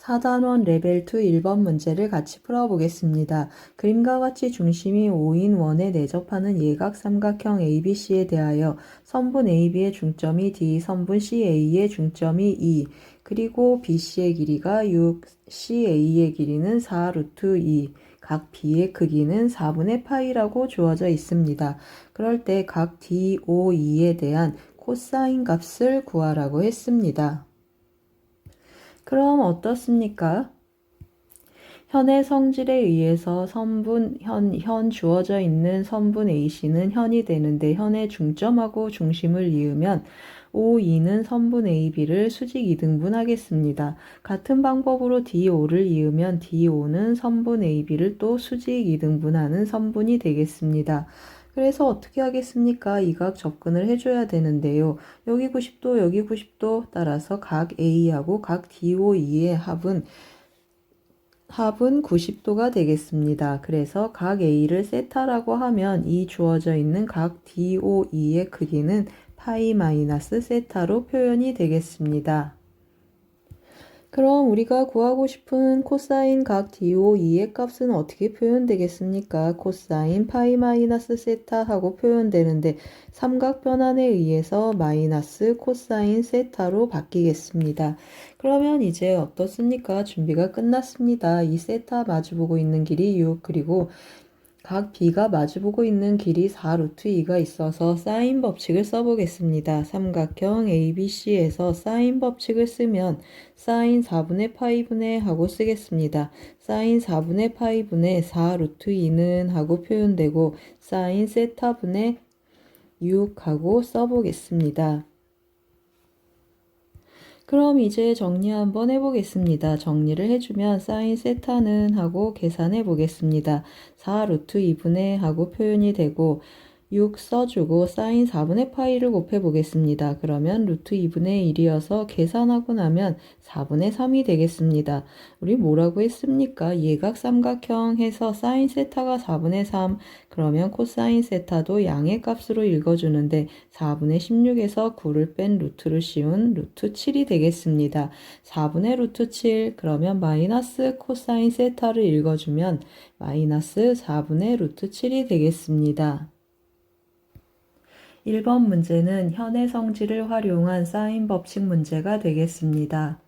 4단원 레벨 2 1번 문제를 같이 풀어보겠습니다. 그림과 같이 중심이 5인 원에 내접하는 예각 삼각형 ABC에 대하여 선분 AB의 중점이 D, 선분 CA의 중점이 E, 그리고 BC의 길이가 6, CA의 길이는 4 루트 2, 각 B의 크기는 4분의 파이라고 주어져 있습니다. 그럴 때 각 D, O, E에 대한 코사인 값을 구하라고 했습니다. 그럼 어떻습니까? 현의 성질에 의해서 현 주어져 있는 선분 AC는 현이 되는데 현의 중점하고 중심을 이으면 OE는 선분 AB를 수직 이등분하겠습니다. 같은 방법으로 DO를 이으면 DO는 선분 AB를 또 수직 이등분하는 선분이 되겠습니다. 그래서 어떻게 하겠습니까? 이 각 접근을 해줘야 되는데요. 여기 90도, 여기 90도 따라서 각 A하고 각 DOE의 합은 90도가 되겠습니다. 그래서 각 A를 세타라고 하면 이 주어져 있는 각 DOE의 크기는 파이 마이너스 세타로 표현이 되겠습니다. 그럼 우리가 구하고 싶은 코사인 각 DOE의 값은 어떻게 표현되겠습니까? 코사인 파이 마이너스 세타 하고 표현되는데 삼각 변환에 의해서 마이너스 코사인 세타로 바뀌겠습니다. 그러면 이제 어떻습니까? 준비가 끝났습니다. 이 세타 마주보고 있는 길이 6, 그리고 각 B가 마주보고 있는 길이 4 루트 2가 있어서 사인 법칙을 써보겠습니다. 삼각형 ABC에서 사인 법칙을 쓰면 사인 4분의 파이분의 하고 쓰겠습니다. 사인 4분의 파이분의 4 루트 2는 하고 표현되고 사인 세타분의 6 하고 써보겠습니다. 그럼 이제 정리 한번 해보겠습니다. 정리를 해주면 사인 세타는 하고 계산해 보겠습니다. 4 루트 2분의 하고 표현이 되고 6 써주고 사인 4분의 파이를 곱해 보겠습니다. 그러면 루트 2분의 1이어서 계산하고 나면 4분의 3이 되겠습니다. 우리 뭐라고 했습니까? 예각 삼각형 해서 사인 세타가 4분의 3, 그러면 코사인 세타도 양의 값으로 읽어주는데 4분의 16에서 9를 뺀 루트를 씌운 루트 7이 되겠습니다. 4분의 루트 7, 그러면 마이너스 코사인 세타를 읽어주면 마이너스 4분의 루트 7이 되겠습니다. 1번 문제는 현의 성질을 활용한 사인 법칙 문제가 되겠습니다.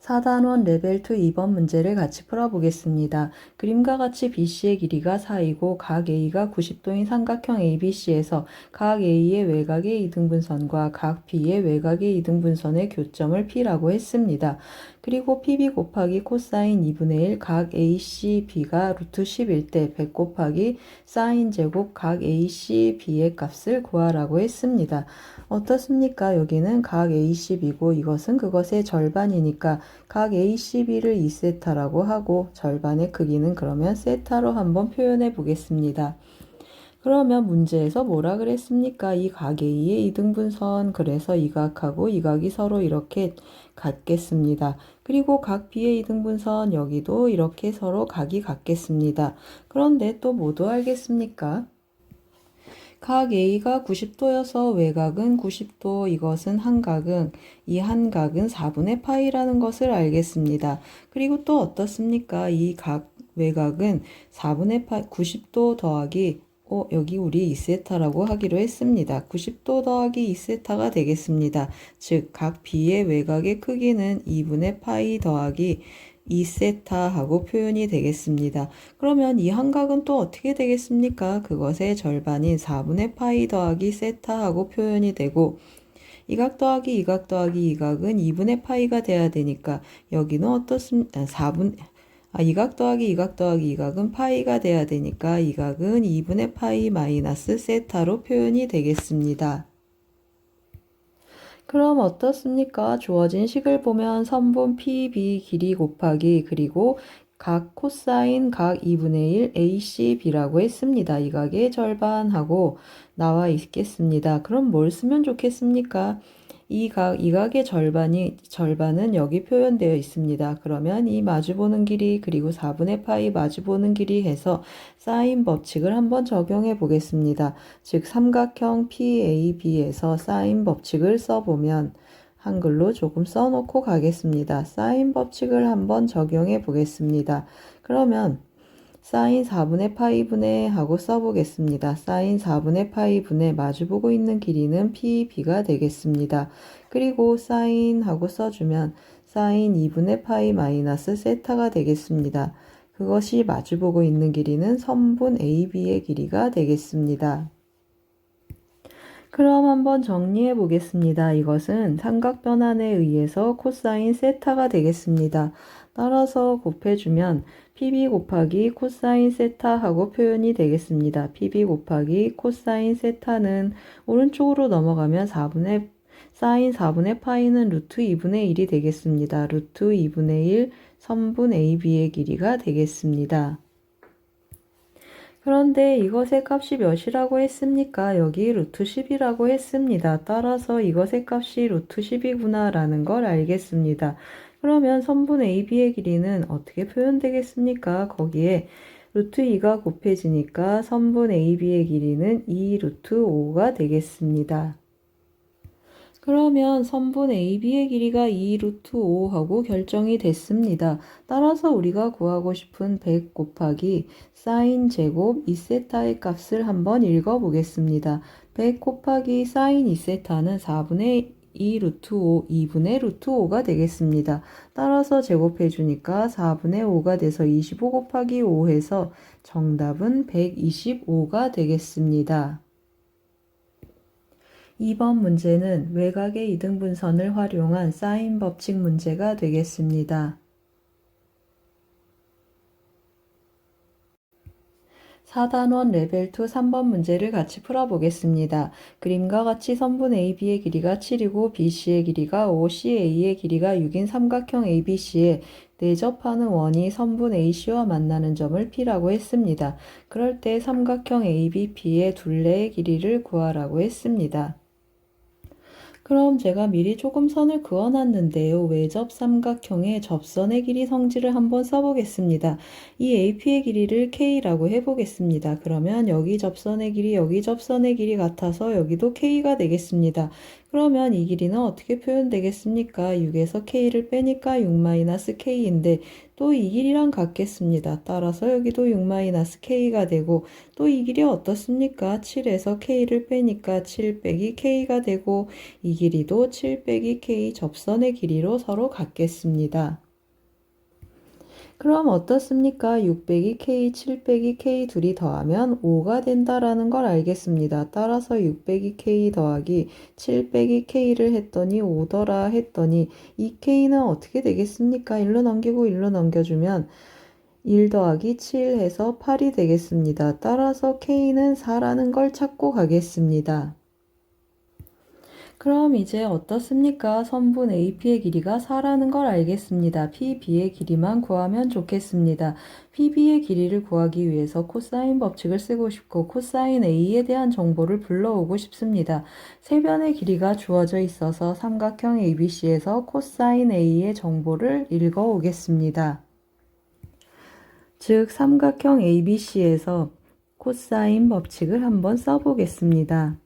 4단원 레벨 2 2번 문제를 같이 풀어보겠습니다. 그림과 같이 BC의 길이가 4이고 각 A가 90도인 삼각형 ABC에서 각 A의 외곽의 이등분선과 각 B의 외곽의 이등분선의 교점을 P라고 했습니다. 그리고 PB 곱하기 코사인 2분의 1 각 AC, B가 루트 10일 때 100 곱하기 사인 제곱 각 AC, B의 값을 구하라고 했습니다. 어떻습니까? 여기는 각 ACB고 이것은 그것의 절반이니까 각 ACB를 2세타라고 하고 절반의 크기는 그러면 세타로 한번 표현해 보겠습니다. 그러면 문제에서 뭐라 그랬습니까? 이 각 A의 이등분선, 그래서 이 각하고 이 각이 서로 이렇게 같겠습니다. 그리고 각 B의 이등분선, 여기도 이렇게 서로 각이 같겠습니다. 그런데 또 뭐도 알겠습니까? 각 A가 90도여서 외곽은 90도, 이것은 한각은, 이 한각은 4분의 파이라는 것을 알겠습니다. 그리고 또 어떻습니까? 이 각 외곽은 4분의 파이, 90도 더하기, 여기 우리 2세타라고 하기로 했습니다. 90도 더하기 2세타가 되겠습니다. 즉, 각 B의 외곽의 크기는 2분의 파이 더하기 2세타 하고 표현이 되겠습니다. 그러면 이 한각은 또 어떻게 되겠습니까? 그것의 절반인 4분의 파이 더하기 세타 하고 표현이 되고 이 각 더하기 이 각 더하기 이 각은 2분의 파이가 돼야 되니까 여기는 어떻습니까? 이 각 더하기 이 각 더하기 이 각은 파이가 돼야 되니까 이 각은 2분의 파이 마이너스 세타로 표현이 되겠습니다. 그럼 어떻습니까? 주어진 식을 보면 선분 PB 길이 곱하기 그리고 각 코사인 각 2분의 1 ACB라고 했습니다. 이 각의 절반하고 나와 있겠습니다. 그럼 뭘 쓰면 좋겠습니까? 이 각의 절반은 여기 표현되어 있습니다. 그러면 이 마주보는 길이 그리고 4분의 파이 마주보는 길이 해서 사인 법칙을 한번 적용해 보겠습니다. 즉 삼각형 PAB에서 사인 법칙을 써보면 한글로 조금 써놓고 가겠습니다. 사인 법칙을 한번 적용해 보겠습니다. 그러면 사인 4분의 파이 분의 하고 써보겠습니다. 사인 4분의 파이 분의 마주보고 있는 길이는 PB가 되겠습니다. 그리고 사인 하고 써주면 사인 2분의 파이 마이너스 세타가 되겠습니다. 그것이 마주보고 있는 길이는 선분 AB의 길이가 되겠습니다. 그럼 한번 정리해 보겠습니다. 이것은 삼각 변환에 의해서 코사인 세타가 되겠습니다. 따라서 곱해주면 PB 곱하기 코사인 세타 하고 표현이 되겠습니다. PB 곱하기 코사인 세타는 오른쪽으로 넘어가면 사인 4분의 파이는 루트 2분의 1이 되겠습니다. 루트 2분의 1 선분 AB의 길이가 되겠습니다. 그런데 이것의 값이 몇이라고 했습니까? 여기 루트 10이라고 했습니다. 따라서 이것의 값이 루트 10이구나 라는 걸 알겠습니다. 그러면 선분 AB의 길이는 어떻게 표현되겠습니까? 거기에 루트 2가 곱해지니까 선분 AB의 길이는 2 루트 5가 되겠습니다. 그러면 선분 AB의 길이가 2 루트 5하고 결정이 됐습니다. 따라서 우리가 구하고 싶은 100 곱하기 사인 제곱 2세타의 값을 한번 읽어보겠습니다. 100 곱하기 사인 2세타는 4분의 2 루트 5, 2분의 루트 5가 되겠습니다. 따라서 제곱해주니까 4분의 5가 돼서 25 곱하기 5 해서 정답은 125가 되겠습니다. 2번 문제는 외곽의 이등분선을 활용한 사인 법칙 문제가 되겠습니다. 4단원 레벨 2 3번 문제를 같이 풀어보겠습니다. 그림과 같이 선분 AB의 길이가 7이고 BC의 길이가 5, CA의 길이가 6인 삼각형 ABC에 내접하는 원이 선분 AC와 만나는 점을 P라고 했습니다. 그럴 때 삼각형 ABP의 둘레의 길이를 구하라고 했습니다. 그럼 제가 미리 조금 선을 그어놨는데요. 외접 삼각형의 접선의 길이 성질을 한번 써보겠습니다. 이 AP의 길이를 K라고 해보겠습니다. 그러면 여기 접선의 길이, 여기 접선의 길이 같아서 여기도 K가 되겠습니다. 그러면 이 길이는 어떻게 표현되겠습니까? 6에서 K를 빼니까 6-K인데 또 이 길이랑 같겠습니다. 따라서 여기도 6-K가 되고 또 이 길이 어떻습니까? 7에서 K를 빼니까 7 빼기 K가 되고 이 길이도 7 빼기 K 접선의 길이로 서로 같겠습니다. 그럼 어떻습니까? 6 빼기 K, 7 빼기 K 둘이 더하면 5가 된다라는 걸 알겠습니다. 따라서 6 빼기 K 더하기 7 빼기 K를 했더니 5더라 했더니 이 K는 어떻게 되겠습니까? 1로 넘기고 1로 넘겨주면 1 더하기 7 해서 8이 되겠습니다. 따라서 K는 4라는 걸 찾고 가겠습니다. 그럼 이제 어떻습니까? 선분 AP의 길이가 4라는 걸 알겠습니다. PB의 길이만 구하면 좋겠습니다. PB의 길이를 구하기 위해서 코사인 법칙을 쓰고 싶고 코사인 A에 대한 정보를 불러오고 싶습니다. 세변의 길이가 주어져 있어서 삼각형 ABC에서 코사인 A의 정보를 읽어오겠습니다. 즉 삼각형 ABC에서 코사인 법칙을 한번 써보겠습니다.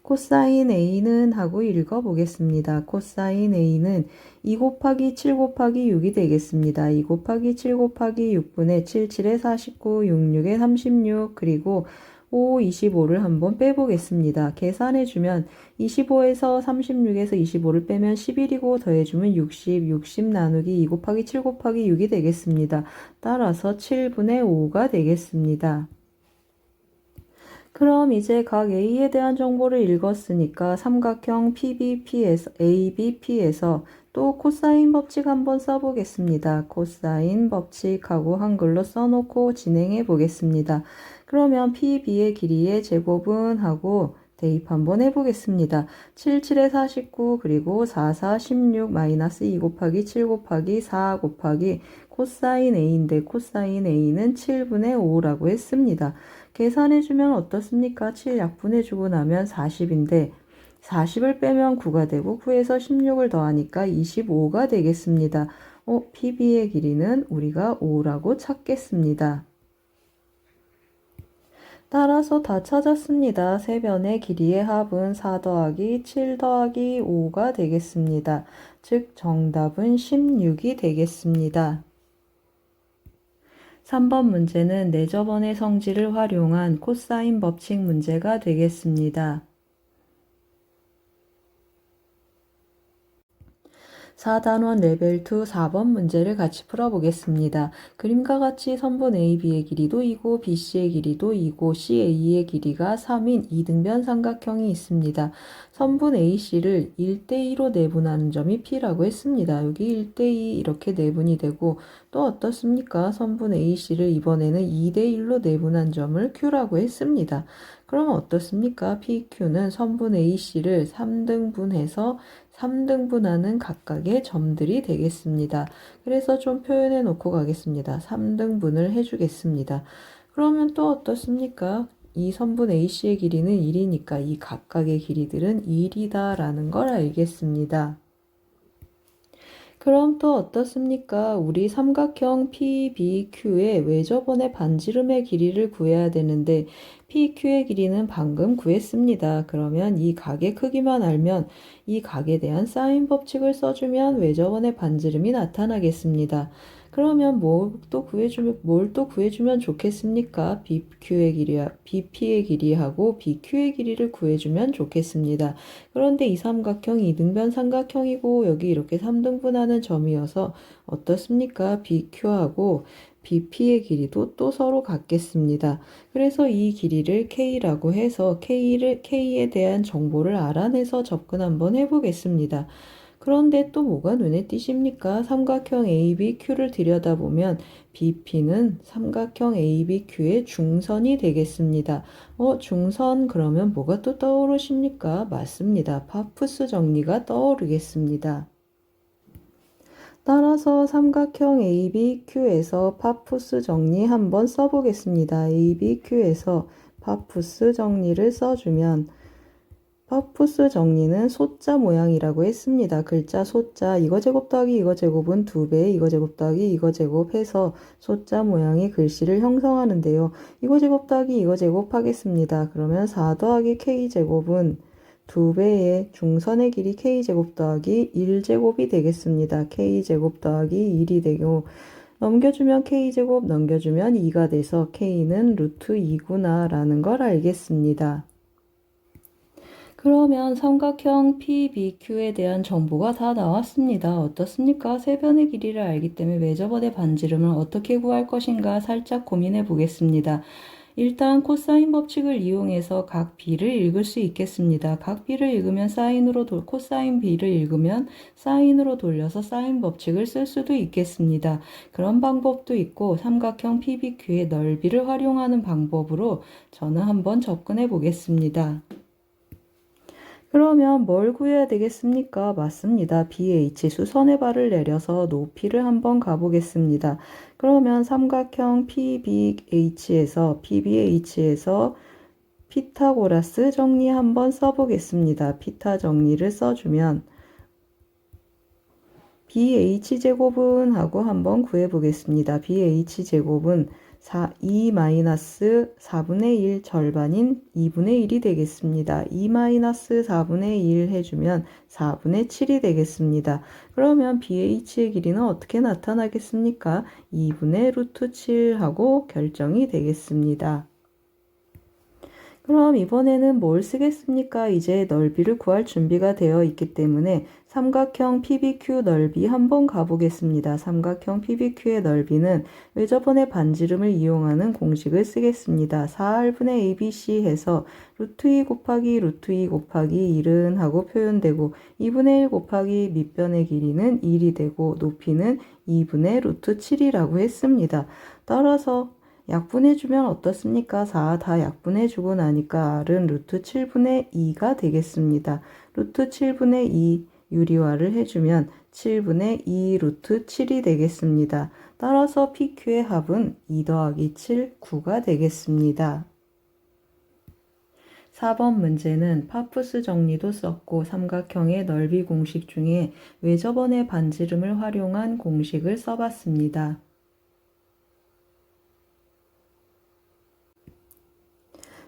코사인 A는 하고 읽어보겠습니다. 코사인 A는 2 곱하기 7 곱하기 6이 되겠습니다. 2 곱하기 7 곱하기 6분의 7, 7에 49, 6, 6에 36, 그리고 5, 25를 한번 빼보겠습니다. 계산해주면 25에서 36에서 25를 빼면 11이고 더해주면 60, 60 나누기 2 곱하기 7 곱하기 6이 되겠습니다. 따라서 7분의 5가 되겠습니다. 그럼 이제 각 A에 대한 정보를 읽었으니까 삼각형 PBP에서, ABP에서 또 코사인 법칙 한번 써보겠습니다. 코사인 법칙하고 한글로 써놓고 진행해 보겠습니다. 그러면 PB의 길이의 제곱은 하고 대입 한번 해보겠습니다. 7, 7에 49, 그리고 4, 4, 16, 마이너스 2 곱하기 7 곱하기 4 곱하기 코사인 A인데 코사인 A는 7분의 5라고 했습니다. 계산해주면 어떻습니까? 7 약분해주고 나면 40인데 40을 빼면 9가 되고 9에서 16을 더하니까 25가 되겠습니다. PB의 길이는 우리가 5라고 찾겠습니다. 따라서 다 찾았습니다. 세 변의 길이의 합은 4 더하기 7 더하기 5가 되겠습니다. 즉 정답은 16이 되겠습니다. 3번 문제는 내저번의 성질을 활용한 코사인 법칙 문제가 되겠습니다. 4단원 레벨 2 4번 문제를 같이 풀어보겠습니다. 그림과 같이 선분 AB의 길이도 2고 BC의 길이도 2고 CA의 길이가 3인 이등변 삼각형이 있습니다. 선분 AC를 1대2로 내분하는 점이 P라고 했습니다. 여기 1대2 이렇게 내분이 되고 또 어떻습니까? 선분 AC를 이번에는 2대1로 내분한 점을 Q라고 했습니다. 그럼 어떻습니까? PQ는 선분 AC를 3등분해서 3등분하는 각각의 점들이 되겠습니다. 그래서 좀 표현해 놓고 가겠습니다. 3등분을 해주겠습니다. 그러면 또 어떻습니까? 이 선분 AC의 길이는 1이니까 이 각각의 길이들은 1이다 라는 걸 알겠습니다. 그럼 또 어떻습니까? 우리 삼각형 PBQ의 외접원의 반지름의 길이를 구해야 되는데 PQ의 길이는 방금 구했습니다. 그러면 이 각의 크기만 알면 이 각에 대한 사인 법칙을 써주면 외접원의 반지름이 나타나겠습니다. 그러면 뭘 또 구해주면 좋겠습니까? BP의 길이하고 BQ의 길이를 구해주면 좋겠습니다. 그런데 이 삼각형이 이등변 삼각형이고 여기 이렇게 3등분하는 점이어서 어떻습니까? BQ하고 BP의 길이도 또 서로 같겠습니다. 그래서 이 길이를 K라고 해서 K에 대한 정보를 알아내서 접근 한번 해보겠습니다. 그런데 또 뭐가 눈에 띄십니까? 삼각형 ABQ를 들여다보면 BP는 삼각형 ABQ의 중선이 되겠습니다. 중선 그러면 뭐가 또 떠오르십니까? 맞습니다. 파푸스 정리가 떠오르겠습니다. 따라서 삼각형 ABQ에서 파푸스 정리 한번 써보겠습니다. ABQ에서 파푸스 정리를 써주면 파푸스 정리는 소자 모양이라고 했습니다. 글자 소자 이거 제곱 더하기 이거 제곱은 2배 이거 제곱 더하기 이거 제곱 해서 소자 모양의 글씨를 형성하는데요. 이거 제곱 더하기 이거 제곱 하겠습니다. 그러면 4 더하기 k제곱은 2배의 중선의 길이 k제곱 더하기 1제곱이 되겠습니다. k제곱 더하기 1이 되고 넘겨주면 k제곱 넘겨주면 2가 돼서 k는 루트 2구나 라는 걸 알겠습니다. 그러면 삼각형 PBQ에 대한 정보가 다 나왔습니다. 어떻습니까? 세 변의 길이를 알기 때문에 외접원의 반지름을 어떻게 구할 것인가 살짝 고민해 보겠습니다. 일단 코사인 법칙을 이용해서 각 B를 읽을 수 있겠습니다. 각 B를 읽으면 코사인 B를 읽으면 사인으로 돌려서 사인 법칙을 쓸 수도 있겠습니다. 그런 방법도 있고 삼각형 PBQ의 넓이를 활용하는 방법으로 저는 한번 접근해 보겠습니다. 그러면 뭘 구해야 되겠습니까? 맞습니다. BH 수선의 발을 내려서 높이를 한번 가보겠습니다. 그러면 삼각형 PBH에서 피타고라스 정리 한번 써보겠습니다. 피타 정리를 써주면 BH제곱은 하고 한번 구해보겠습니다. BH제곱은 2-4분의 1 절반인 2분의 1이 되겠습니다. 2-4분의 1 해주면 4분의 7이 되겠습니다. 그러면 BH의 길이는 어떻게 나타나겠습니까? 2분의 루트 7하고 결정이 되겠습니다. 그럼 이번에는 뭘 쓰겠습니까? 이제 넓이를 구할 준비가 되어 있기 때문에 삼각형 PBQ 넓이 한번 가보겠습니다. 삼각형 PBQ의 넓이는 외접원의 반지름을 이용하는 공식을 쓰겠습니다. 4R분의 ABC 해서 루트 2 곱하기 루트 2 곱하기 1은 하고 표현되고 2분의 1 곱하기 밑변의 길이는 1이 되고 높이는 2분의 루트 7이라고 했습니다. 따라서 약분해주면 어떻습니까? 4 다 약분해주고 나니까 R은 루트 7분의 2가 되겠습니다. 루트 7분의 2 유리화를 해주면 7분의 2 루트 7이 되겠습니다. 따라서 PQ의 합은 2 더하기 7, 9가 되겠습니다. 4번 문제는 파푸스 정리도 썼고 삼각형의 넓이 공식 중에 외접원의 반지름을 활용한 공식을 써봤습니다.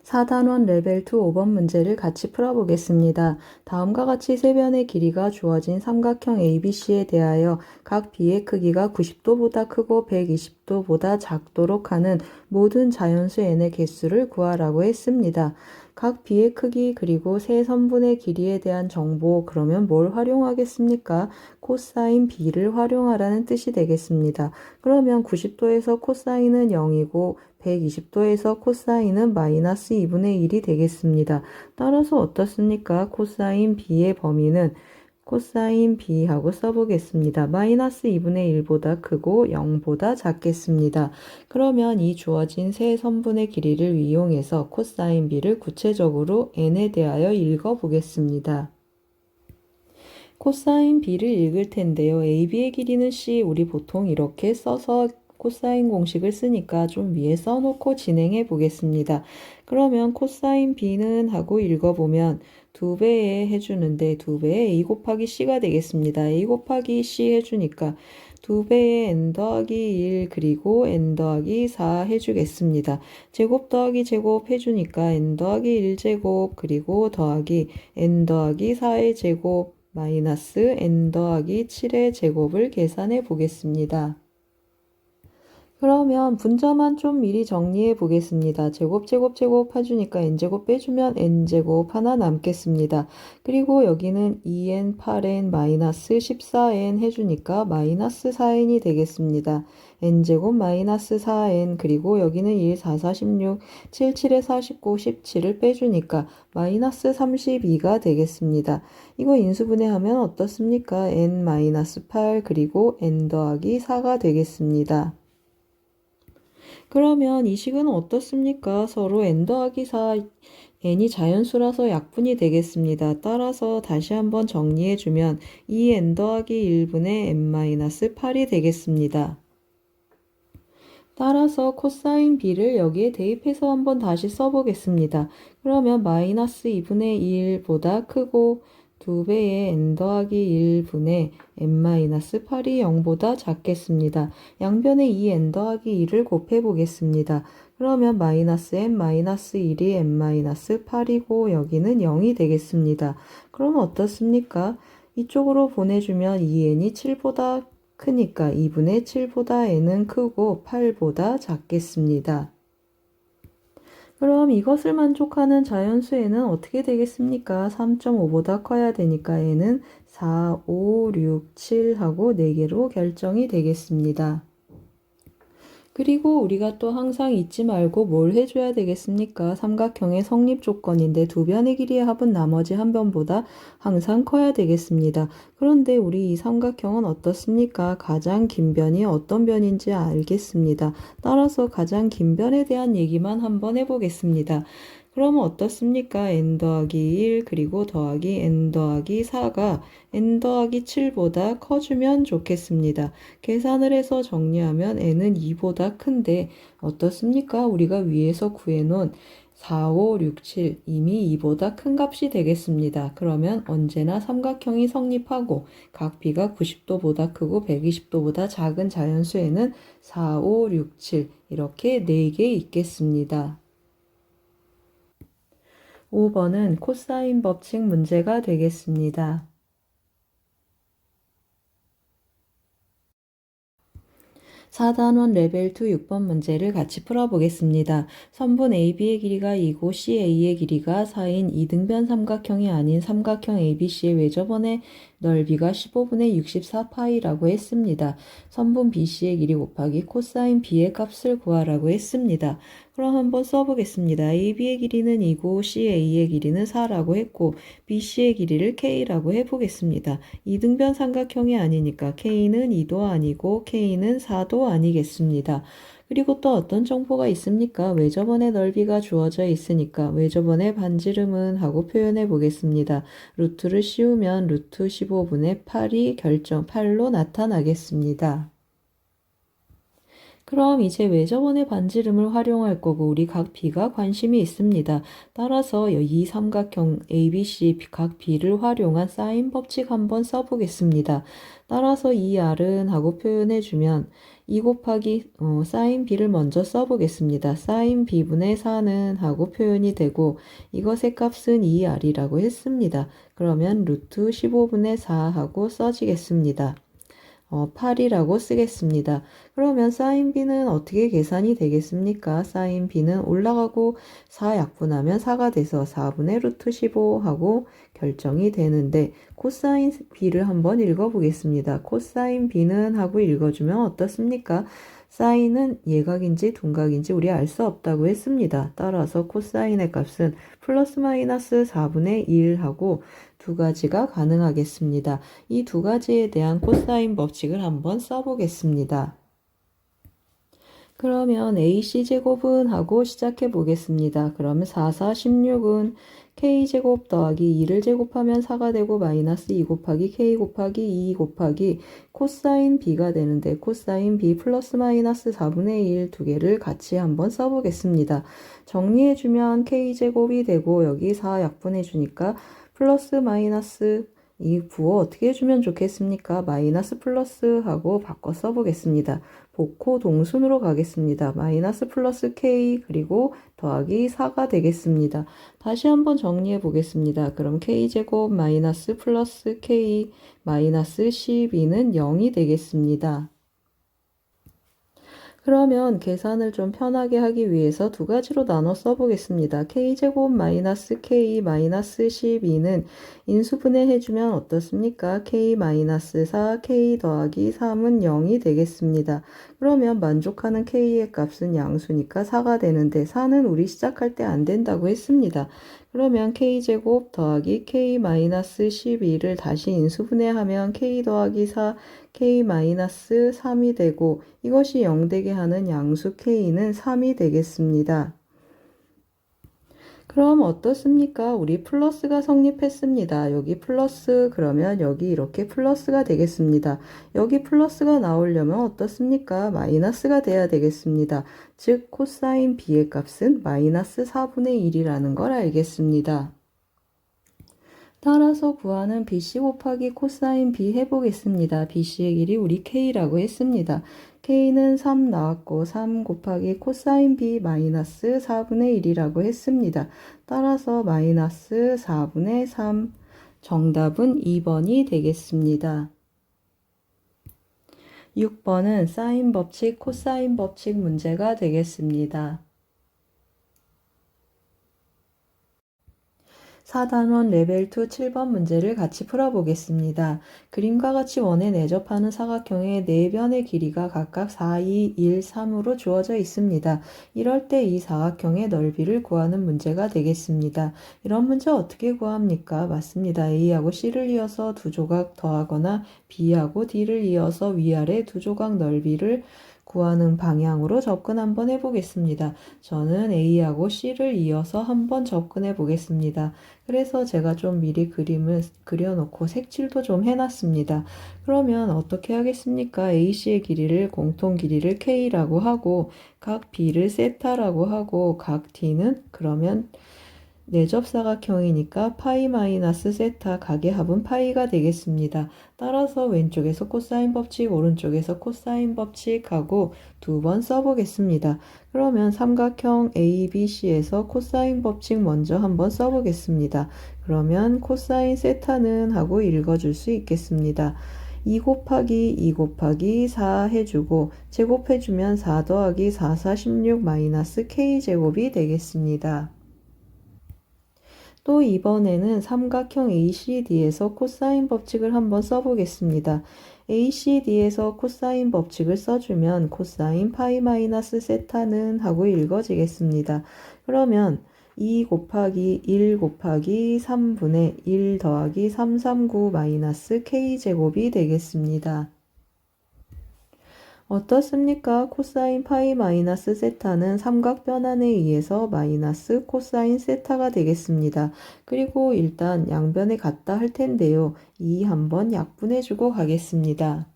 4단원 레벨 2 5번 문제를 같이 풀어보겠습니다. 다음과 같이 세 변의 길이가 주어진 삼각형 ABC에 대하여 각 B의 크기가 90도보다 크고 120도보다 작도록 하는 모든 자연수 n의 개수를 구하라고 했습니다. 각 B의 크기 그리고 세 선분의 길이에 대한 정보, 그러면 뭘 활용하겠습니까? 코사인 B를 활용하라는 뜻이 되겠습니다. 그러면 90도에서 코사인은 0이고 120도에서 코사인은 마이너스 2분의 1이 되겠습니다. 따라서 어떻습니까? 코사인 B의 범위는 코사인 B하고 써보겠습니다. 마이너스 2분의 1보다 크고 0보다 작겠습니다. 그러면 이 주어진 세 선분의 길이를 이용해서 코사인 B를 구체적으로 n에 대하여 읽어보겠습니다. 코사인 B를 읽을 텐데요. AB의 길이는 C, 우리 보통 이렇게 써서 코사인 공식을 쓰니까 좀 위에 써놓고 진행해 보겠습니다. 그러면 코사인 B는 하고 읽어보면 2배에 해주는데 2배에 A 곱하기 C가 되겠습니다. A 곱하기 C 해주니까 2배에 n 더하기 1 그리고 n 더하기 4 해주겠습니다. 제곱 더하기 제곱 해주니까 n 더하기 1제곱 그리고 더하기 n 더하기 4의 제곱 마이너스 n 더하기 7의 제곱을 계산해 보겠습니다. 그러면 분자만 좀 미리 정리해 보겠습니다. 제곱 해주니까 n제곱 빼주면 n제곱 하나 남겠습니다. 그리고 여기는 2n, 8n, 마이너스 14n 해주니까 마이너스 4n이 되겠습니다. n제곱 마이너스 4n 그리고 여기는 1, 4, 46, 7, 7에 49, 17을 빼주니까 마이너스 32가 되겠습니다. 이거 인수분해하면 어떻습니까? n 마이너스 8 그리고 n 더하기 4가 되겠습니다. 그러면 이 식은 어떻습니까? 서로 n 더하기 4, n이 자연수라서 약분이 되겠습니다. 따라서 다시 한번 정리해주면 2n 더하기 1분의 n-8이 되겠습니다. 따라서 코사인 B를 여기에 대입해서 한번 다시 써보겠습니다. 그러면 마이너스 2분의 1보다 크고 2배의 n 더하기 1분의 n-8이 0보다 작겠습니다. 양변에 이 n 더하기 1을 곱해보겠습니다. 그러면 마이너스 n-1이 n-8이고 여기는 0이 되겠습니다. 그럼 어떻습니까? 이쪽으로 보내주면 2n이 7보다 크니까 2분의 7보다 n은 크고 8보다 작겠습니다. 그럼 이것을 만족하는 자연수 n은 어떻게 되겠습니까? 3.5보다 커야 되니까 n은 4, 5, 6, 7하고 4개로 결정이 되겠습니다. 그리고 우리가 또 항상 잊지 말고 뭘 해줘야 되겠습니까? 삼각형의 성립 조건인데 두 변의 길이의 합은 나머지 한 변보다 항상 커야 되겠습니다. 그런데 우리 이 삼각형은 어떻습니까? 가장 긴 변이 어떤 변인지 알겠습니다. 따라서 가장 긴 변에 대한 얘기만 한번 해보겠습니다. 그러면 어떻습니까? n 더하기 1 그리고 더하기 n 더하기 4가 n 더하기 7보다 커주면 좋겠습니다. 계산을 해서 정리하면 n은 2보다 큰데 어떻습니까? 우리가 위에서 구해놓은 4, 5, 6, 7 이미 2보다 큰 값이 되겠습니다. 그러면 언제나 삼각형이 성립하고 각 B가 90도보다 크고 120도보다 작은 자연수에는 4, 5, 6, 7 이렇게 4개 있겠습니다. 5번은 코사인 법칙 문제가 되겠습니다. 4단원 레벨 2 6번 문제를 같이 풀어보겠습니다. 선분 AB의 길이가 2고 CA의 길이가 4인 이등변 삼각형이 아닌 삼각형 ABC의 외접원의 넓이가 15분의 64파이라고 했습니다. 선분 BC의 길이 곱하기 코사인 B의 값을 구하라고 했습니다. 그럼 한번 써보겠습니다. AB의 길이는 2고 CA의 길이는 4라고 했고 BC의 길이를 K라고 해보겠습니다. 이등변 삼각형이 아니니까 K는 2도 아니고 K는 4도 아니겠습니다. 그리고 또 어떤 정보가 있습니까? 외접원의 넓이가 주어져 있으니까 외접원의 반지름은 하고 표현해 보겠습니다. 루트를 씌우면 루트 15분의 8이 결정 8로 나타나겠습니다. 그럼 이제 외접원의 반지름을 활용할 거고 우리 각 B가 관심이 있습니다. 따라서 이 삼각형 ABC 각 B를 활용한 사인 법칙 한번 써보겠습니다. 따라서 이 R은 하고 표현해주면 2 곱하기 사인 B를 먼저 써보겠습니다. 사인 B분의 4는 하고 표현이 되고 이것의 값은 2R이라고 했습니다. 그러면 루트 15분의 4 하고 써지겠습니다. 8이라고 쓰겠습니다. 그러면 사인 B는 어떻게 계산이 되겠습니까? 사인 B는 올라가고 4 약분하면 4가 돼서 4분의 루트 15 하고 결정이 되는데 코사인 B를 한번 읽어보겠습니다. 코사인 B는 하고 읽어주면 어떻습니까? 사인은 예각인지 둔각인지 우리 알 수 없다고 했습니다. 따라서 코사인의 값은 플러스 마이너스 4분의 1 하고 두 가지가 가능하겠습니다. 이 두 가지에 대한 코사인 법칙을 한번 써보겠습니다. 그러면 AC제곱은 하고 시작해 보겠습니다. 그러면 4, 4, 16은 K제곱 더하기 2를 제곱하면 4가 되고 마이너스 2 곱하기 K 곱하기 2 곱하기 코사인 B가 되는데 코사인 B 플러스 마이너스 4분의 1 두 개를 같이 한번 써보겠습니다. 정리해주면 K제곱이 되고 여기 4 약분해주니까 플러스 마이너스 이 부호 어떻게 해주면 좋겠습니까? 마이너스 플러스 하고 바꿔 써보겠습니다. 복호 동순으로 가겠습니다. 마이너스 플러스 K 그리고 더하기 4가 되겠습니다. 다시 한번 정리해 보겠습니다. 그럼 K제곱 마이너스 플러스 K 마이너스 12는 0이 되겠습니다. 그러면 계산을 좀 편하게 하기 위해서 두 가지로 나눠 써보겠습니다. K제곱 마이너스 K 마이너스 12는 인수분해 해주면 어떻습니까? K 마이너스 4, K 더하기 3은 0이 되겠습니다. 그러면 만족하는 K의 값은 양수니까 4가 되는데 4는 우리 시작할 때 안 된다고 했습니다. 그러면 K제곱 더하기 K 마이너스 12를 다시 인수분해하면 K 더하기 4, K 마이너스 3이 되고 이것이 0 되게 하는 양수 K는 3이 되겠습니다. 그럼 어떻습니까? 우리 플러스가 성립했습니다. 여기 플러스 그러면 여기 이렇게 플러스가 되겠습니다. 여기 플러스가 나오려면 어떻습니까? 마이너스가 돼야 되겠습니다. 즉 코사인 B의 값은 마이너스 4분의 1이라는 걸 알겠습니다. 따라서 구하는 BC 곱하기 코사인 B 해보겠습니다. BC의 길이 우리 K라고 했습니다. K는 3 나왔고 3 곱하기 코사인 B 마이너스 4분의 1이라고 했습니다. 따라서 마이너스 4분의 3 정답은 2번이 되겠습니다. 6번은 사인 법칙, 코사인 법칙 문제가 되겠습니다. 4단원 레벨 2 7번 문제를 같이 풀어보겠습니다. 그림과 같이 원에 내접하는 사각형의 네 변의 길이가 각각 4, 2, 1, 3으로 주어져 있습니다. 이럴 때 이 사각형의 넓이를 구하는 문제가 되겠습니다. 이런 문제 어떻게 구합니까? 맞습니다. A하고 C를 이어서 두 조각 더하거나 B하고 D를 이어서 위아래 두 조각 넓이를 구하는 방향으로 접근 한번 해보겠습니다. 저는 A하고 C를 이어서 한번 접근해 보겠습니다. 그래서 제가 좀 미리 그림을 그려놓고 색칠도 좀 해놨습니다. 그러면 어떻게 하겠습니까? AC의 길이를 공통 길이를 K라고 하고 각 B를 세타라고 하고 각 D는 그러면 내접사각형이니까 파이 마이너스 세타 각의 합은 파이가 되겠습니다. 따라서 왼쪽에서 코사인 법칙, 오른쪽에서 코사인 법칙하고 두 번 써보겠습니다. 그러면 삼각형 ABC에서 코사인 법칙 먼저 한번 써보겠습니다. 그러면 코사인 세타는 하고 읽어줄 수 있겠습니다. 2 곱하기 2 곱하기 4 해주고 제곱해주면 4 더하기 4, 4, 16 마이너스 K제곱이 되겠습니다. 또 이번에는 삼각형 ACD에서 코사인 법칙을 한번 써보겠습니다. ACD에서 코사인 법칙을 써주면 코사인 파이 마이너스 세타는 하고 읽어지겠습니다. 그러면 2 곱하기 1 곱하기 3분의 1 더하기 339 마이너스 K제곱이 되겠습니다. 어떻습니까? 코사인 파이 마이너스 세타는 삼각 변환에 의해서 마이너스 코사인 세타가 되겠습니다. 그리고 일단 양변에 같다 할 텐데요. 이 한번 약분해주고 가겠습니다.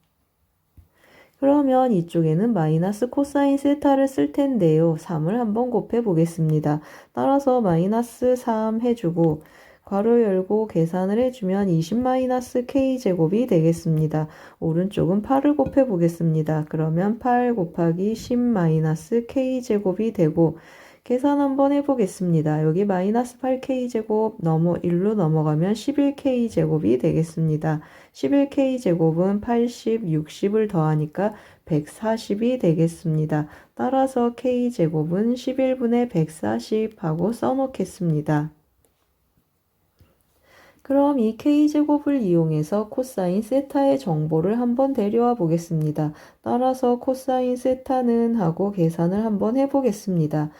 그러면 이쪽에는 마이너스 코사인 세타를 쓸 텐데요. 3을 한번 곱해 보겠습니다. 따라서 마이너스 3 해주고 괄호 열고 계산을 해주면 20 마이너스 k제곱이 되겠습니다. 오른쪽은 8을 곱해 보겠습니다. 그러면 8 곱하기 10 마이너스 k제곱이 되고 계산 한번 해보겠습니다. 여기 마이너스 8k제곱 1로 넘어가면 11k제곱이 되겠습니다. 11k제곱은 80, 60을 더하니까 140이 되겠습니다. 따라서 k제곱은 11분의 140 하고 써놓겠습니다. 그럼 이 k제곱을 이용해서 코사인 세타의 정보를 한번 데려와 보겠습니다. 따라서 코사인 세타는 하고 계산을 한번 해보겠습니다.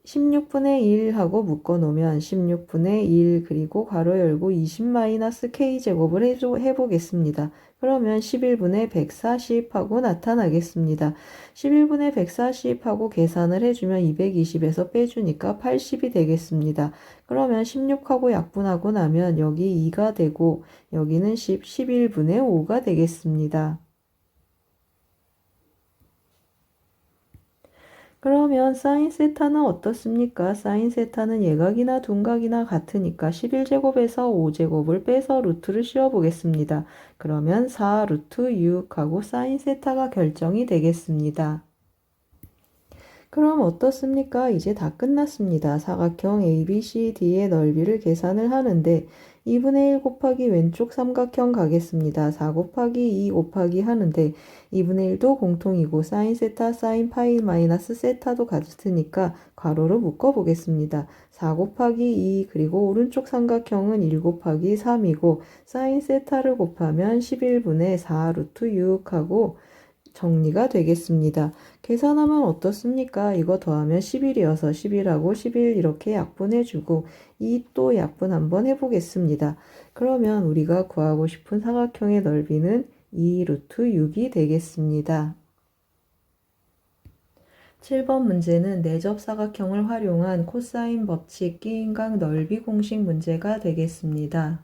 16분의 1 하고 묶어놓으면 16분의 1 그리고 괄호 열고 20 마이너스 k제곱을 해보겠습니다. 그러면 11분의 140 하고 나타나겠습니다. 11분의 140 하고 계산을 해주면 220에서 빼주니까 80이 되겠습니다. 그러면 16하고 약분하고 나면 여기 2가 되고 여기는 11분의 5가 되겠습니다. 그러면 사인 세타는 어떻습니까? 사인 세타는 예각이나 둔각이나 같으니까 11제곱에서 5제곱을 빼서 루트를 씌워보겠습니다. 그러면 4 루트 6하고 사인 세타가 결정이 되겠습니다. 그럼 어떻습니까? 이제 다 끝났습니다. 사각형 ABCD의 넓이를 계산을 하는데 2분의 1 곱하기 왼쪽 삼각형 가겠습니다. 4 곱하기 2 곱하기 하는데 2분의 1도 공통이고 사인 세타, 사인 파이 마이너스 세타도 같으니까 괄호로 묶어보겠습니다. 4 곱하기 2 그리고 오른쪽 삼각형은 1 곱하기 3이고 사인 세타를 곱하면 11분의 4 루트 6하고 정리가 되겠습니다. 계산하면 어떻습니까? 이거 더하면 11이어서 11하고 11 이렇게 약분해주고 이 또 약분 한번 해보겠습니다. 그러면 우리가 구하고 싶은 사각형의 넓이는 2 루트 6이 되겠습니다. 7번 문제는 내접 사각형을 활용한 코사인 법칙 끼인각 넓이 공식 문제가 되겠습니다.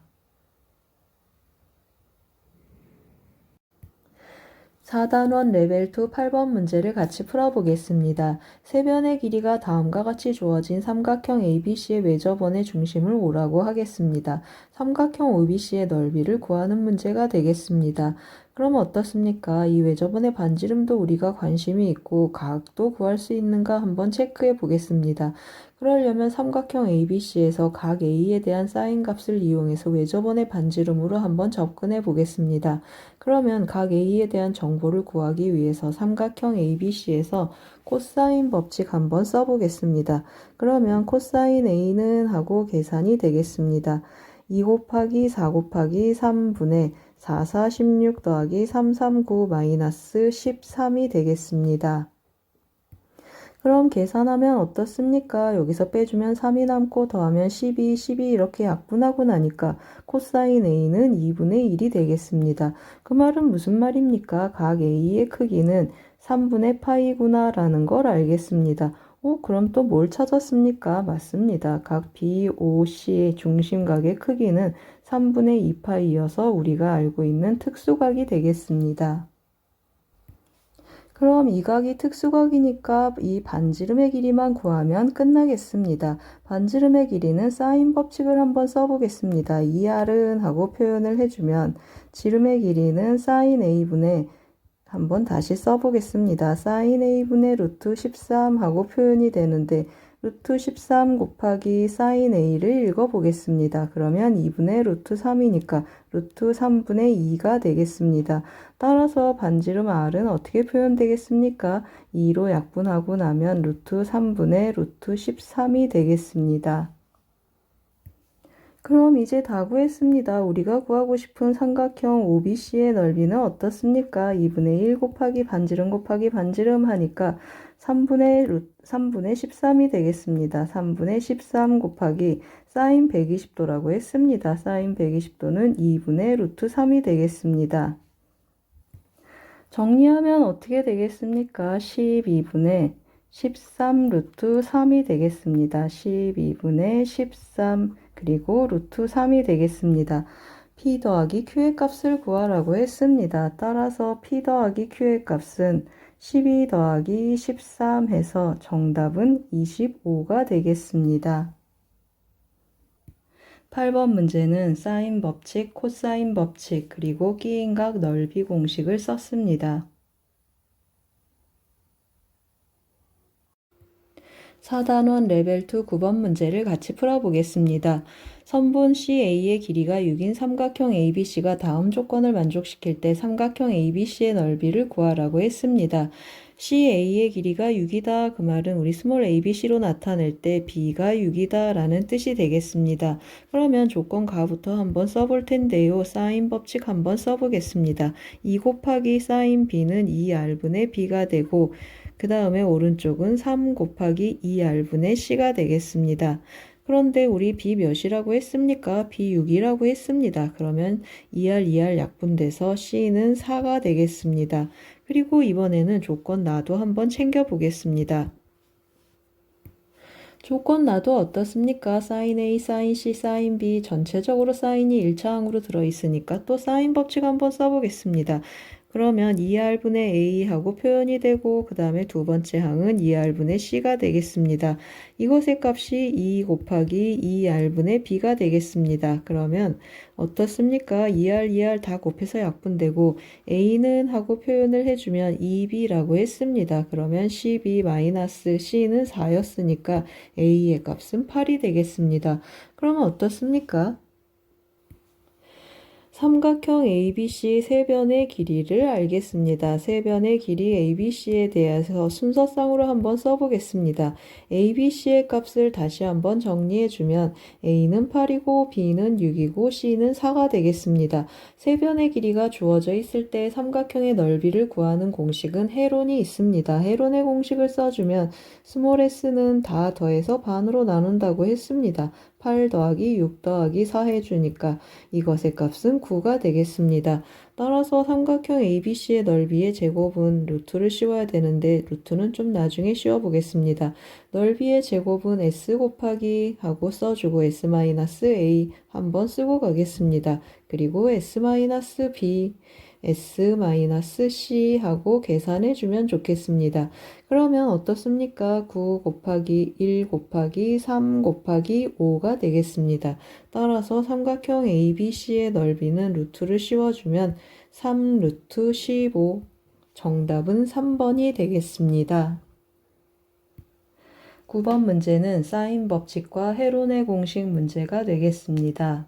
4단원 레벨 2 8번 문제를 같이 풀어보겠습니다. 세변의 길이가 다음과 같이 주어진 삼각형 ABC의 외접원의 중심을 오라고 하겠습니다. 삼각형 OBC의 넓이를 구하는 문제가 되겠습니다. 그럼 어떻습니까? 이 외접원의 반지름도 우리가 관심이 있고 각도 구할 수 있는가 한번 체크해 보겠습니다. 그러려면 삼각형 ABC에서 각 A에 대한 사인 값을 이용해서 외접원의 반지름으로 한번 접근해 보겠습니다. 그러면 각 A에 대한 정보를 구하기 위해서 삼각형 ABC에서 코사인 법칙 한번 써보겠습니다. 그러면 코사인 A는 하고 계산이 되겠습니다. 2 곱하기 4 곱하기 3분의 4, 4, 16 더하기 3, 3, 9 마이너스 13이 되겠습니다. 그럼 계산하면 어떻습니까? 여기서 빼주면 3이 남고 더하면 12, 12 이렇게 약분하고 나니까 코사인 A는 2분의 1이 되겠습니다. 그 말은 무슨 말입니까? 각 A의 크기는 3분의 파이구나 라는 걸 알겠습니다. 그럼 또 뭘 찾았습니까? 맞습니다. 각 B, O, C의 중심각의 크기는 3분의 2파이여서 우리가 알고 있는 특수각이 되겠습니다. 그럼 이 각이 특수각이니까 이 반지름의 길이만 구하면 끝나겠습니다. 반지름의 길이는 사인 법칙을 한번 써보겠습니다. 2R은 하고 표현을 해주면 지름의 길이는 사인 A분의 한번 다시 써보겠습니다. 사인 A분의 루트 13 하고 표현이 되는데 루트 13 곱하기 사인 A를 읽어보겠습니다. 그러면 2분의 루트 3이니까 루트 3분의 2가 되겠습니다. 따라서 반지름 R은 어떻게 표현되겠습니까? 2로 약분하고 나면 루트 3분의 루트 13이 되겠습니다. 그럼 이제 다 구했습니다. 우리가 구하고 싶은 삼각형 OBC의 넓이는 어떻습니까? 2분의 1 곱하기 반지름 곱하기 반지름 하니까 3분의 13이 되겠습니다. 3분의 13 곱하기 사인 120도라고 했습니다. 사인 120도는 2분의 루트 3이 되겠습니다. 정리하면 어떻게 되겠습니까? 12분의 13 루트 3이 되겠습니다. 12분의 13 그리고 루트 3이 되겠습니다. P 더하기 Q의 값을 구하라고 했습니다. 따라서 P 더하기 Q의 값은 12 더하기 13 해서 정답은 25가 되겠습니다. 8번 문제는 사인 법칙, 코사인 법칙, 그리고 끼인각 넓이 공식을 썼습니다. 4단원 레벨 2 9번 문제를 같이 풀어보겠습니다. 선분 CA의 길이가 6인 삼각형 ABC가 다음 조건을 만족시킬 때 삼각형 ABC의 넓이를 구하라고 했습니다. CA의 길이가 6이다. 그 말은 우리 스몰 ABC로 나타낼 때 B가 6이다 라는 뜻이 되겠습니다. 그러면 조건 가부터 한번 써볼 텐데요. 사인 법칙 한번 써보겠습니다. 2 곱하기 사인 B는 2R분의 B가 되고 그 다음에 오른쪽은 3 곱하기 2R분의 C가 되겠습니다. 그런데 우리 B 몇이라고 했습니까? B 6이라고 했습니다. 그러면 2R 약분돼서 C는 4가 되겠습니다. 그리고 이번에는 조건 나도 한번 챙겨보겠습니다. 조건 나도 어떻습니까? 사인 A, 사인 C, 사인 B 전체적으로 사인이 일차항으로 들어있으니까 또 사인 법칙 한번 써보겠습니다. 그러면 2R분의 A하고 표현이 되고 그 다음에 두 번째 항은 2R분의 C가 되겠습니다. 이것의 값이 2 곱하기 2R분의 B가 되겠습니다. 그러면 어떻습니까? 2R 다 곱해서 약분되고 A는 하고 표현을 해주면 2B라고 했습니다. 그러면 12-C는 4였으니까 A의 값은 8이 되겠습니다. 그러면 어떻습니까? 삼각형 ABC 세변의 길이를 알겠습니다. 세변의 길이 ABC에 대해서 순서상으로 한번 써보겠습니다. ABC의 값을 다시 한번 정리해주면 A는 8이고 B는 6이고 C는 4가 되겠습니다. 세변의 길이가 주어져 있을 때 삼각형의 넓이를 구하는 공식은 해론이 있습니다. 해론의 공식을 써주면 스몰 s는 다 더해서 반으로 나눈다고 했습니다. 8 더하기 6 더하기 4 해주니까 이것의 값은 9가 되겠습니다. 따라서 삼각형 ABC의 넓이의 제곱은 루트를 씌워야 되는데 루트는 좀 나중에 씌워보겠습니다. 넓이의 제곱은 S 곱하기 하고 써주고 S-A 한번 쓰고 가겠습니다. 그리고 S-B S-C 하고 계산해주면 좋겠습니다. 그러면 어떻습니까? 9 곱하기 1 곱하기 3 곱하기 5가 되겠습니다. 따라서 삼각형 ABC의 넓이는 루트를 씌워주면 3 루트 15 정답은 3번이 되겠습니다. 9번 문제는 사인 법칙과 해론의 공식 문제가 되겠습니다.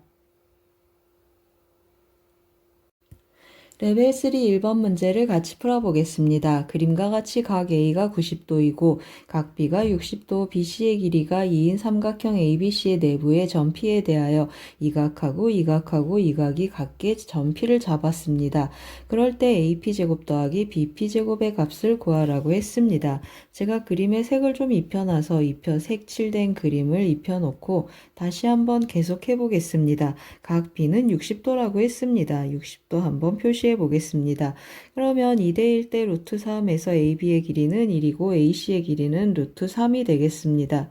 레벨 3 1번 문제를 같이 풀어보겠습니다. 그림과 같이 각 A가 90도이고 각 B가 60도, BC의 길이가 2인 삼각형 ABC의 내부의 점 P에 대하여 이 각하고 이 각이 각기 점 P를 잡았습니다. 그럴 때 AP제곱 더하기 BP제곱의 값을 구하라고 했습니다. 제가 그림에 색을 좀 입혀놔서 색칠된 그림을 입혀놓고 다시 한번 계속해 보겠습니다. 각 B는 60도라고 했습니다. 60도 한번 표시해 보겠습니다. 그러면 2대1 대 루트 3에서 AB의 길이는 1이고 AC의 길이는 루트 3이 되겠습니다.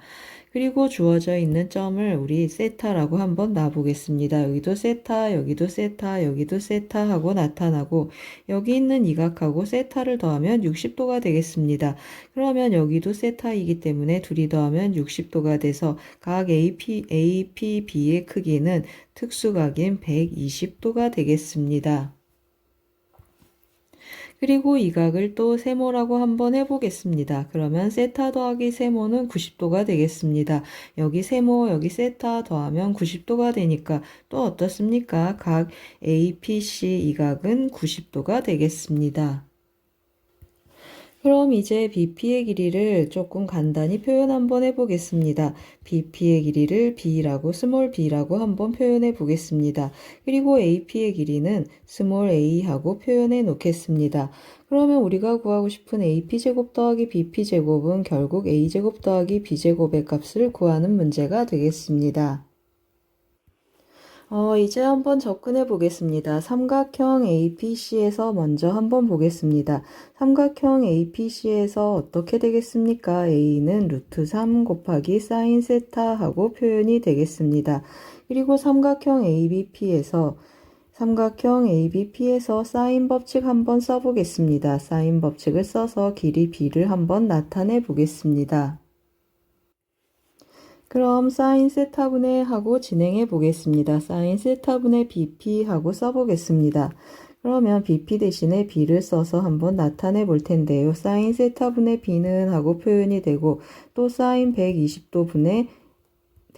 그리고 주어져 있는 점을 우리 세타라고 한번 놔보겠습니다. 여기도 세타, 여기도 세타, 여기도 세타 하고 나타나고 여기 있는 이 각하고 세타를 더하면 60도가 되겠습니다. 그러면 여기도 세타이기 때문에 둘이 더하면 60도가 돼서 각 APB의 크기는 특수각인 120도가 되겠습니다. 그리고 이 각을 또 세모라고 한번 해보겠습니다. 그러면 세타 더하기 세모는 90도가 되겠습니다. 여기 세모, 여기 세타 더하면 90도가 되니까 또 어떻습니까? 각 APC 이 각은 90도가 되겠습니다. 그럼 이제 BP의 길이를 조금 간단히 표현 한번 해보겠습니다. BP의 길이를 B라고 스몰 b라고 한번 표현해 보겠습니다. 그리고 AP의 길이는 스몰 a하고 표현해 놓겠습니다. 그러면 우리가 구하고 싶은 AP제곱 더하기 BP제곱은 결국 A제곱 더하기 B제곱의 값을 구하는 문제가 되겠습니다. 이제 한번 접근해 보겠습니다. 삼각형 APC에서 먼저 한번 보겠습니다. 삼각형 APC에서 어떻게 되겠습니까? A는 루트 3 곱하기 사인 세타 하고 표현이 되겠습니다. 그리고 삼각형 ABP에서 삼각형 ABP에서 사인 법칙 한번 써보겠습니다. 사인 법칙을 써서 길이 B를 한번 나타내 보겠습니다. 그럼 사인 세타분의 하고 진행해 보겠습니다. 사인 세타분의 BP 하고 써보겠습니다. 그러면 BP 대신에 B를 써서 한번 나타내 볼 텐데요. 사인 세타분의 B는 하고 표현이 되고 또 사인 120도 분의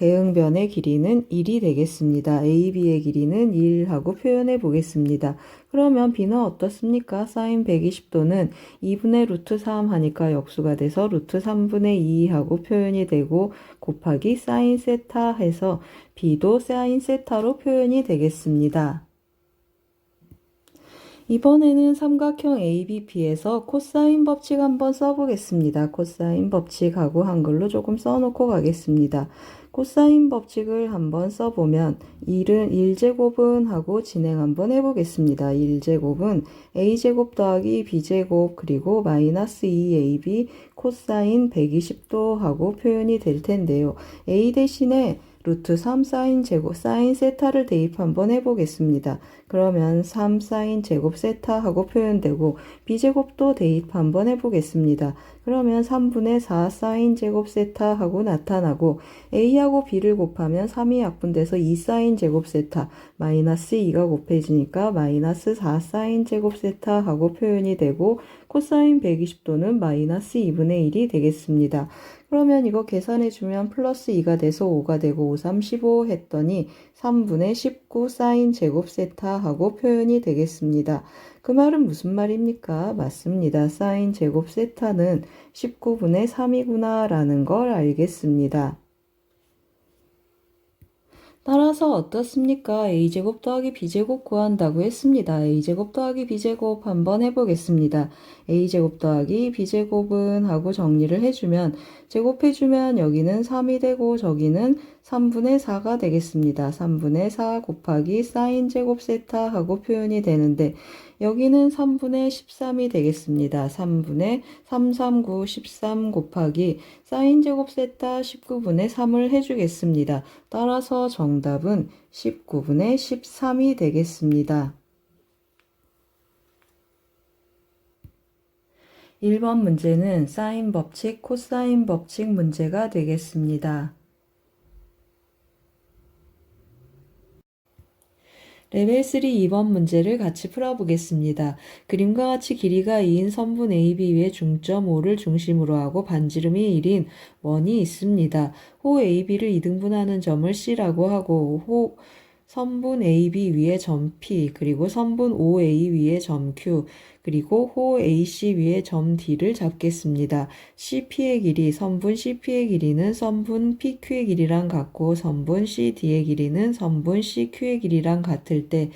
대응변의 길이는 1이 되겠습니다. AB의 길이는 1 하고 표현해 보겠습니다. 그러면 B는 어떻습니까? 사인 120도는 2분의 루트 3 하니까 역수가 돼서 루트 3분의 2 하고 표현이 되고 곱하기 사인 세타 해서 B도 사인 세타로 표현이 되겠습니다. 이번에는 삼각형 ABP에서 코사인 법칙 한번 써보겠습니다. 코사인 법칙하고 한글로 조금 써놓고 가겠습니다. 코사인 법칙을 한번 써보면 1제곱은 하고 진행 한번 해보겠습니다. 1제곱은 a제곱 더하기 b제곱 그리고 마이너스 2ab 코사인 120도 하고 표현이 될 텐데요. a 대신에 루트 3 사인 제곱 사인 세타를 대입 한번 해보겠습니다. 그러면 3 사인 제곱 세타 하고 표현되고 b제곱도 대입 한번 해보겠습니다. 그러면 3분의 4 사인 제곱 세타 하고 나타나고 a하고 b를 곱하면 3이 약분돼서 2 사인 제곱 세타 마이너스 2가 곱해지니까 마이너스 4 사인 제곱 세타 하고 표현이 되고 코사인 120도는 마이너스 2분의 1이 되겠습니다. 그러면 이거 계산해주면 플러스 2가 돼서 5가 되고 5, 3, 15 했더니 3분의 19 사인 제곱 세타 하고 표현이 되겠습니다. 그 말은 무슨 말입니까? 맞습니다. 사인 제곱 세타는 19분의 3이구나 라는 걸 알겠습니다. 따라서 어떻습니까? a제곱 더하기 b제곱 구한다고 했습니다. a제곱 더하기 b제곱 한번 해보겠습니다. a제곱 더하기 b제곱은 하고 정리를 해주면 제곱해주면 여기는 3이 되고 저기는 3분의 4가 되겠습니다. 3분의 4 곱하기 사인 제곱 세타 하고 표현이 되는데 여기는 3분의 13이 되겠습니다. 3분의 3, 3, 9, 13 곱하기 사인 제곱 세타 19분의 3을 해주겠습니다. 따라서 정답은 19분의 13이 되겠습니다. 1번 문제는 사인 법칙, 코사인 법칙 문제가 되겠습니다. 레벨 3 2번 문제를 같이 풀어보겠습니다. 그림과 같이 길이가 2인 선분 AB 위에 중점 O를 중심으로 하고 반지름이 1인 원이 있습니다. 호 AB를 2등분하는 점을 C라고 하고 선분 AB 위에 점 P 그리고 선분 OA 위에 점 Q 그리고 호 AC 위에 점 D를 잡겠습니다. CP의 길이, 선분 CP의 길이는 선분 PQ의 길이랑 같고 선분 CD의 길이는 선분 CQ의 길이랑 같을 때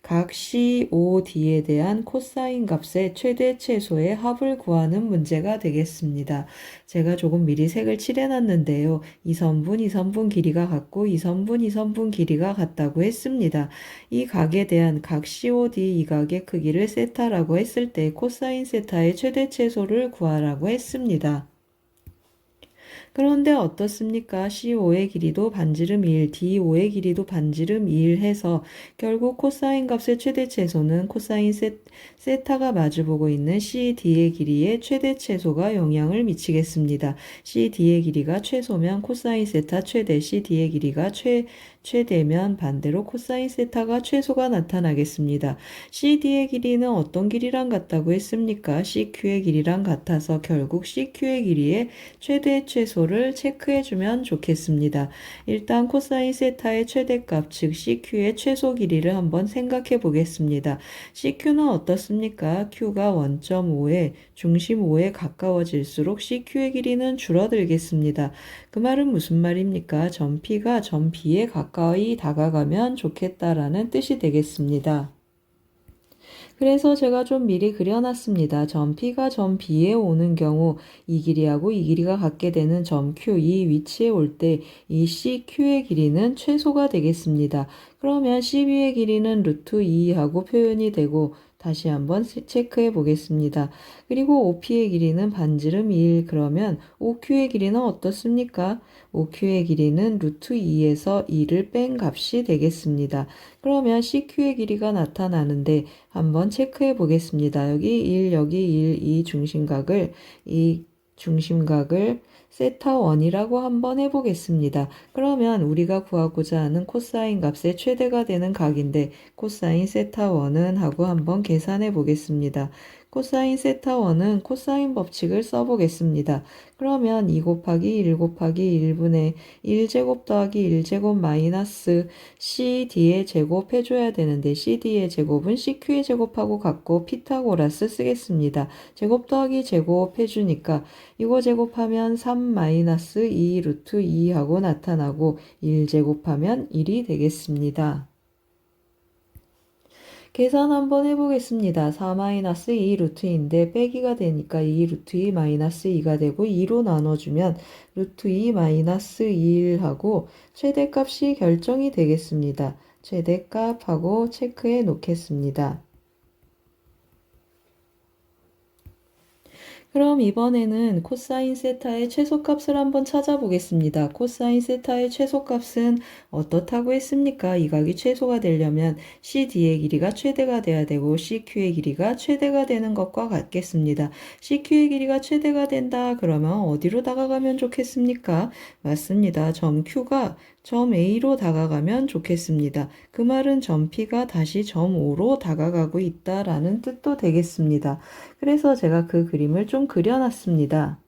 각 COD에 대한 코사인 값의 최대 최소의 합을 구하는 문제가 되겠습니다. 제가 조금 미리 색을 칠해놨는데요. 이 선분 길이가 같고 이 선분 길이가 같다고 했습니다. 이 각에 대한 각 COD 이 각의 크기를 세타라고 했을 때 코사인 세타의 최대 최소를 구하라고 했습니다. 그런데 어떻습니까? CO의 길이도 반지름 1, DO의 길이도 반지름 2 해서 결국 코사인 값의 최대 최소는 코사인 세타가 마주보고 있는 CD의 길이의 최대 최소가 영향을 미치겠습니다. CD의 길이가 최소면 코사인 세타 최대, CD의 길이가 최대면 반대로 코사인 세타가 최소가 나타나겠습니다. CD의 길이는 어떤 길이랑 같다고 했습니까? CQ의 길이랑 같아서 결국 CQ의 길이의 최대 최소를 체크해주면 좋겠습니다. 일단 코사인 세타의 최대값, 즉 CQ의 최소 길이를 한번 생각해 보겠습니다. CQ는 어떻습니까? Q가 원점 O에 중심 O에 가까워질수록 CQ의 길이는 줄어들겠습니다. 그 말은 무슨 말입니까? 점 P가 점 B에 가까이 다가가면 좋겠다라는 뜻이 되겠습니다. 그래서 제가 좀 미리 그려놨습니다. 점 P가 점 B에 오는 경우 이 길이하고 이 길이가 같게 되는 점 Q, 이 위치에 올 때 이 CQ의 길이는 최소가 되겠습니다. 그러면 CB의 길이는 루트 2하고 표현이 되고 다시 한번 체크해 보겠습니다. 그리고 OP의 길이는 반지름 1, 그러면 OQ의 길이는 어떻습니까? OQ의 길이는 루트 2에서 2를 뺀 값이 되겠습니다. 그러면 CQ의 길이가 나타나는데 한번 체크해 보겠습니다. 여기 1, 여기 1, 이 중심각을 세타1이라고 한번 해보겠습니다. 그러면 우리가 구하고자 하는 코사인 값의 최대가 되는 각인데 코사인 세타1은 하고 한번 계산해 보겠습니다. 코사인 세타1은 코사인 법칙을 써보겠습니다. 그러면 2 곱하기 1 곱하기 1분의 1제곱 더하기 1제곱 마이너스 CD의 제곱 해줘야 되는데 CD의 제곱은 CQ의 제곱하고 같고 피타고라스 쓰겠습니다. 제곱 더하기 제곱 해주니까 이거 제곱하면 3 마이너스 2 루트 2하고 나타나고 1 제곱하면 1이 되겠습니다. 계산 한번 해보겠습니다. 4-2 루트인데 빼기가 되니까 2 루트 2 마이너스 2가 되고 2로 나눠주면 루트 2 마이너스 1하고 최대값이 결정이 되겠습니다. 최대값하고 체크해 놓겠습니다. 그럼 이번에는 코사인 세타의 최소값을 한번 찾아보겠습니다. 코사인 세타의 최소값은 어떻다고 했습니까? 이 각이 최소가 되려면 CD의 길이가 최대가 돼야 되고 CQ의 길이가 최대가 되는 것과 같겠습니다. CQ의 길이가 최대가 된다 그러면 어디로 다가가면 좋겠습니까? 맞습니다. 점 Q가 점 A로 다가가면 좋겠습니다. 그 말은 점 P가 다시 점 O로 다가가고 있다라는 뜻도 되겠습니다. 그래서 제가 그 그림을 좀 그려놨습니다.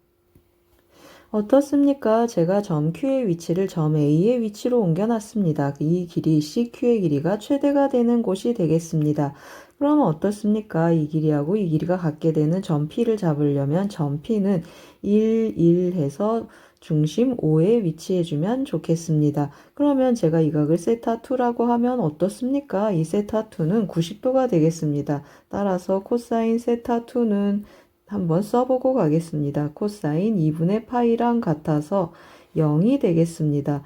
어떻습니까? 제가 점 Q의 위치를 점 A의 위치로 옮겨놨습니다. 이 길이 CQ의 길이가 최대가 되는 곳이 되겠습니다. 그러면 어떻습니까? 이 길이하고 이 길이가 같게 되는 점 P를 잡으려면 점 P는 1, 1 해서 중심 5에 위치해주면 좋겠습니다. 그러면 제가 이 각을 세타2라고 하면 어떻습니까? 이 세타2는 90도가 되겠습니다. 따라서 코사인 세타2는 한번 써보고 가겠습니다. 코사인 2분의 파이랑 같아서 0이 되겠습니다.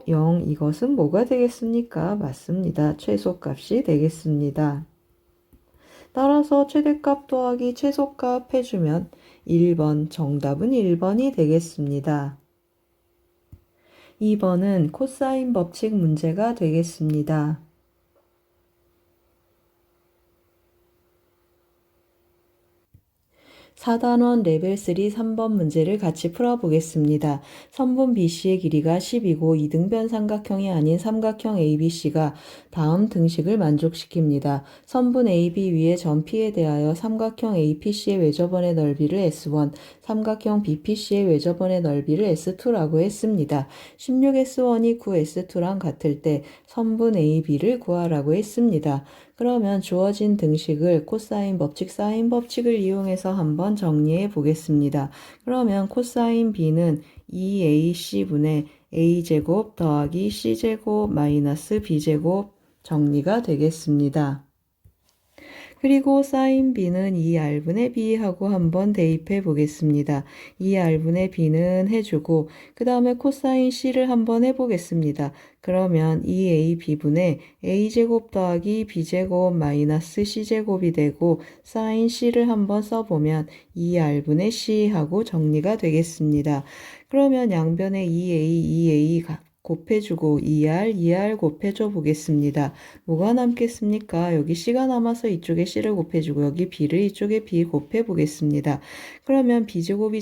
0 이것은 뭐가 되겠습니까? 맞습니다. 최소값이 되겠습니다. 따라서 최대값 더하기 최소값 해주면 1번, 정답은 1번이 되겠습니다. 2번은 코사인 법칙 문제가 되겠습니다. 4단원 레벨 3 3번 문제를 같이 풀어보겠습니다. 선분 BC의 길이가 10이고 이등변 삼각형이 아닌 삼각형 ABC가 다음 등식을 만족시킵니다. 선분 AB 위에 점 P에 대하여 삼각형 APC의 외접원의 넓이를 S1, 삼각형 BPC의 외접원의 넓이를 S2라고 했습니다. 16S1이 9S2랑 같을 때 선분 AB를 구하라고 했습니다. 그러면 주어진 등식을 코사인 법칙, 사인 법칙을 이용해서 한번 정리해 보겠습니다. 그러면 코사인 B는 2AC분의 A제곱 더하기 C제곱 마이너스 B제곱 정리가 되겠습니다. 그리고 사인 B는 2R분의 B하고 한번 대입해 보겠습니다. 2R분의 B는 해주고 그 다음에 코사인 C를 한번 해보겠습니다. 그러면 2AB분의 A제곱 더하기 B제곱 마이너스 C제곱이 되고 사인 C를 한번 써보면 2R분의 C하고 정리가 되겠습니다. 그러면 양변에 2A 곱해주고 2R 곱해줘 보겠습니다. 뭐가 남겠습니까? 여기 C가 남아서 이쪽에 C를 곱해주고 여기 B를 이쪽에 B 곱해 보겠습니다. 그러면 B제곱이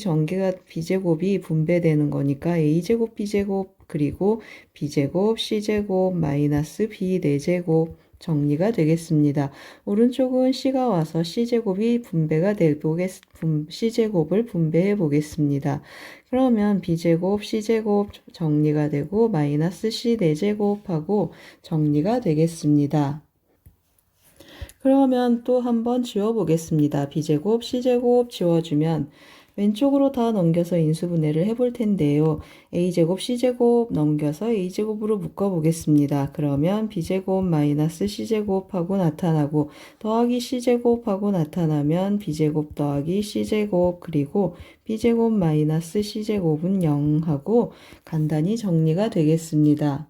분배되는 거니까 A제곱 B제곱 그리고 B제곱 C제곱 마이너스 B 4제곱 정리가 되겠습니다. 오른쪽은 C가 와서 C제곱이 분배가 되고 C제곱을 분배해 보겠습니다. 그러면 B제곱 C제곱 정리가 되고 마이너스 C 4제곱하고 정리가 되겠습니다. 그러면 또 한번 지워보겠습니다. B제곱 C제곱 지워주면 왼쪽으로 다 넘겨서 인수분해를 해볼 텐데요. A제곱 C제곱 넘겨서 A제곱으로 묶어보겠습니다. 그러면 B제곱 마이너스 C제곱하고 나타나고 더하기 C제곱하고 나타나면 B제곱 더하기 C제곱 그리고 B제곱 마이너스 C제곱은 0하고 간단히 정리가 되겠습니다.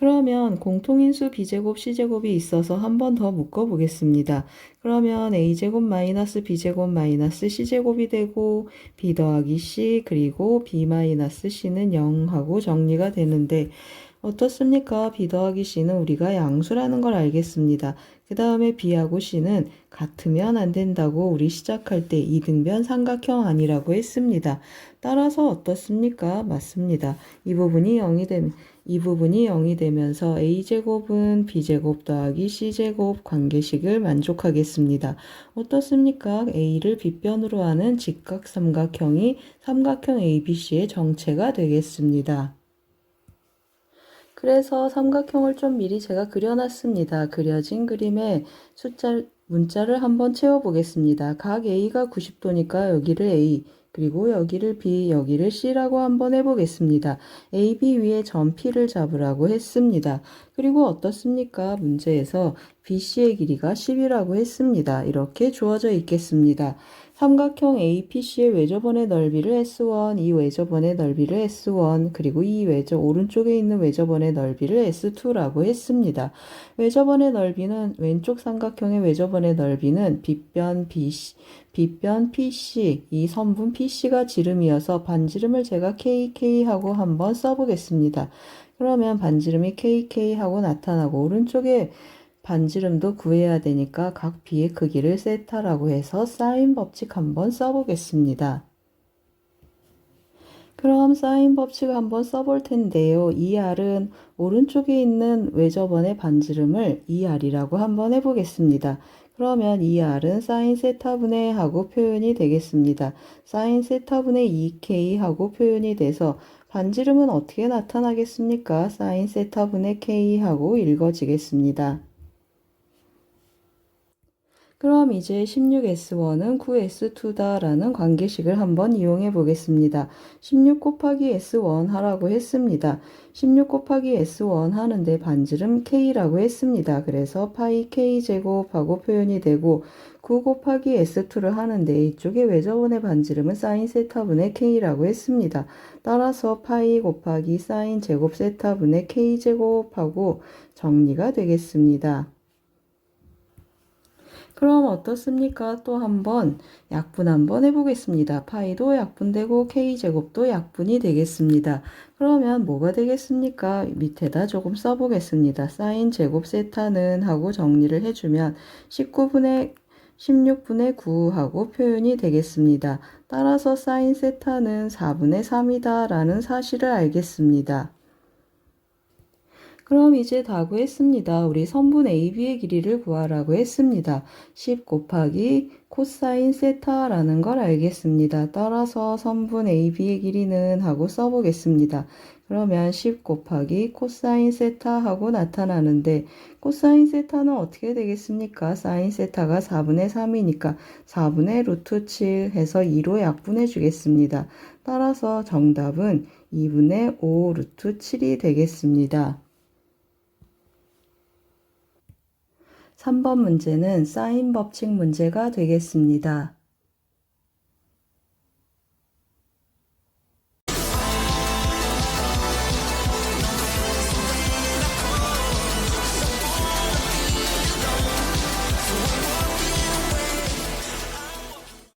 그러면 공통인수 b제곱 c제곱이 있어서 한 번 더 묶어보겠습니다. 그러면 a제곱 마이너스 b제곱 마이너스 c제곱이 되고 b 더하기 c 그리고 b 마이너스 c는 0하고 정리가 되는데 어떻습니까? b 더하기 c는 우리가 양수라는 걸 알겠습니다. 그 다음에 b하고 c는 같으면 안 된다고 우리 시작할 때 이등변 삼각형 아니라고 했습니다. 따라서 어떻습니까? 맞습니다. 이 부분이 0이 되면서 a제곱은 b제곱 더하기 c제곱 관계식을 만족하겠습니다. 어떻습니까? a를 빗변으로 하는 직각삼각형이 삼각형 ABC의 정체가 되겠습니다. 그래서 삼각형을 좀 미리 제가 그려놨습니다. 그려진 그림에 문자를 한번 채워보겠습니다. 각 A가 90도니까 여기를 A, 그리고 여기를 B, 여기를 C라고 한번 해보겠습니다. A, B 위에 점 P를 잡으라고 했습니다. 그리고 어떻습니까? 문제에서 BC의 길이가 10이라고 했습니다. 이렇게 주어져 있겠습니다. 삼각형 APC의 외접원의 넓이를 S1, 이 외접원의 넓이를 S1, 그리고 이 오른쪽에 있는 외접원의 넓이를 S2라고 했습니다. 외접원의 넓이는 왼쪽 삼각형의 외접원의 넓이는 빗변 PC, 이 선분 PC가 지름이어서 반지름을 제가 KK하고 한번 써보겠습니다. 그러면 반지름이 KK하고 나타나고 오른쪽에 반지름도 구해야 되니까 각 B의 크기를 세타라고 해서 사인 법칙 한번 써보겠습니다. 그럼 사인 법칙 한번 써볼 텐데요. 이 R은 오른쪽에 있는 외접원의 반지름을 2R이라고 한번 해보겠습니다. 그러면 이 R은 사인 세타분의 하고 표현이 되겠습니다. 사인 세타분의 2K 하고 표현이 돼서 반지름은 어떻게 나타나겠습니까? 사인 세타분의 K 하고 읽어지겠습니다. 그럼 이제 16S1은 9S2다라는 관계식을 한번 이용해 보겠습니다. 16 곱하기 S1 하라고 했습니다. 16 곱하기 S1 하는데 반지름 K라고 했습니다. 그래서 파이 K제곱하고 표현이 되고 9 곱하기 S2를 하는데 이쪽에 외접원의 반지름은 사인 세타분의 K라고 했습니다. 따라서 파이 곱하기 사인 제곱 세타분의 K제곱하고 정리가 되겠습니다. 그럼 어떻습니까? 또 한번 약분 한번 해보겠습니다. 파이도 약분되고 K제곱도 약분이 되겠습니다. 그러면 뭐가 되겠습니까? 밑에다 조금 써보겠습니다. 사인 제곱 세타는 하고 정리를 해주면 16분의 9 하고 표현이 되겠습니다. 따라서 사인 세타는 4분의 3이다 라는 사실을 알겠습니다. 그럼 이제 다 구했습니다. 우리 선분 AB의 길이를 구하라고 했습니다. 10 곱하기 코사인 세타라는 걸 알겠습니다. 따라서 선분 AB의 길이는 하고 써보겠습니다. 그러면 10 곱하기 코사인 세타 하고 나타나는데 코사인 세타는 어떻게 되겠습니까? 사인 세타가 4분의 3이니까 4분의 루트 7 해서 2로 약분해 주겠습니다. 따라서 정답은 2분의 5 루트 7이 되겠습니다. 3번 문제는 사인 법칙 문제가 되겠습니다.